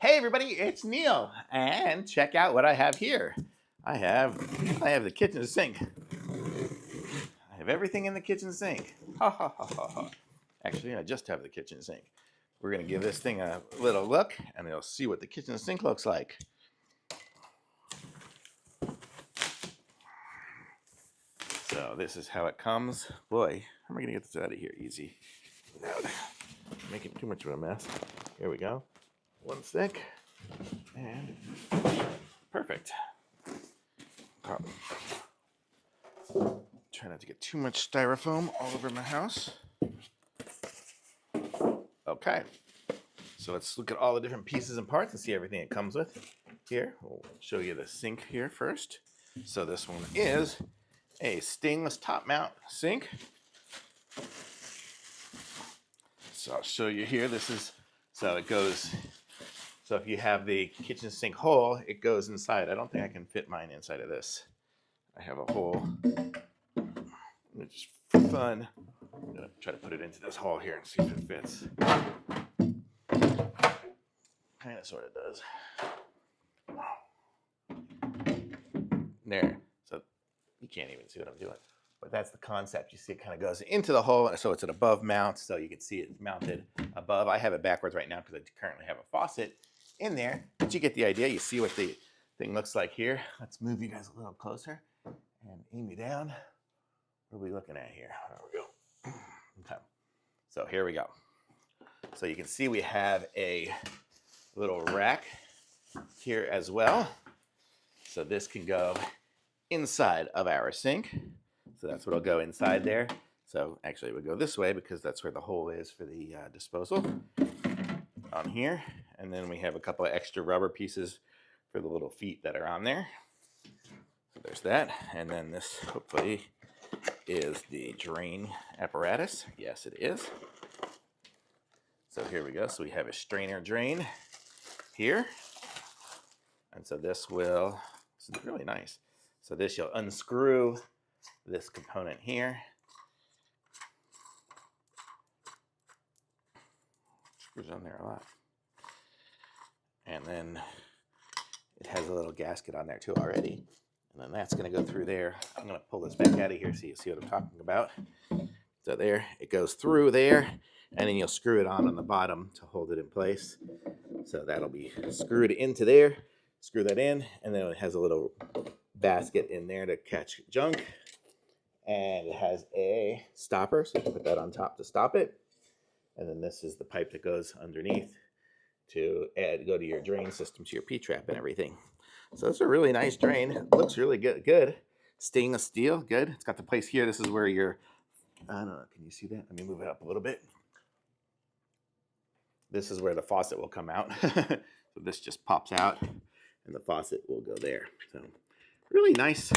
Hey everybody, it's Neil, and check out what I have here. I have the kitchen sink. I have everything in the kitchen sink. Ha ha ha ha ha. Actually, I just have the kitchen sink. We're gonna give this thing a little look, and you'll see what the kitchen sink looks like. So this is how it comes. Boy, how am I gonna get this out of here easy without making too much of a mess? Here we go. One stick, and perfect. Try not to get too much styrofoam all over my house. Okay, so let's look at all the different pieces and parts and see everything it comes with. Here, we'll show you the sink here first. So this one is a stainless top mount sink. So I'll show you here. This is, so it goes, so if you have the kitchen sink hole, it goes inside. I don't think I can fit mine inside of this. I have a hole. It's fun. I'm gonna try to put it into this hole here and see if it fits. Kind of, sort of does. There. So you can't even see what I'm doing, but that's the concept. You see, it kind of goes into the hole, so it's an above mount, so you can see it mounted above. I have it backwards right now because I currently have a faucet in there, but you get the idea. You see what the thing looks like here. Let's move you guys a little closer and aim you down. What are we looking at here? There we go. Okay. So here we go. So you can see we have a little rack here as well. So this can go inside of our sink. So that's what'll go inside there. So actually it would go this way because that's where the hole is for the disposal on here. And then we have a couple of extra rubber pieces for the little feet that are on there. So there's that. And then this hopefully is the drain apparatus. Yes, it is. So here we go. So we have a strainer drain here. And so this is really nice. So this, you'll unscrew this component here. Screws on there a lot. And then it has a little gasket on there too already. And then that's going to go through there. I'm going to pull this back out of here so you see what I'm talking about. So there, it goes through there, and then you'll screw it on the bottom to hold it in place. So that'll be screwed into there. Screw that in, and then it has a little basket in there to catch junk. And it has a stopper, so you can put that on top to stop it. And then this is the pipe that goes underneath to go to your drain system, to your P-trap and everything. So it's a really nice drain. It looks really good. Stainless steel, good. It's got the place here. This is where your, I don't know, can you see that? Let me move it up a little bit. This is where the faucet will come out. So this just pops out and the faucet will go there. So really nice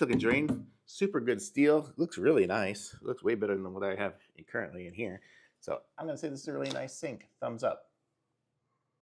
looking drain. Super good steel. Looks really nice. Looks way better than what I have currently in here. So I'm gonna say this is a really nice sink. Thumbs up.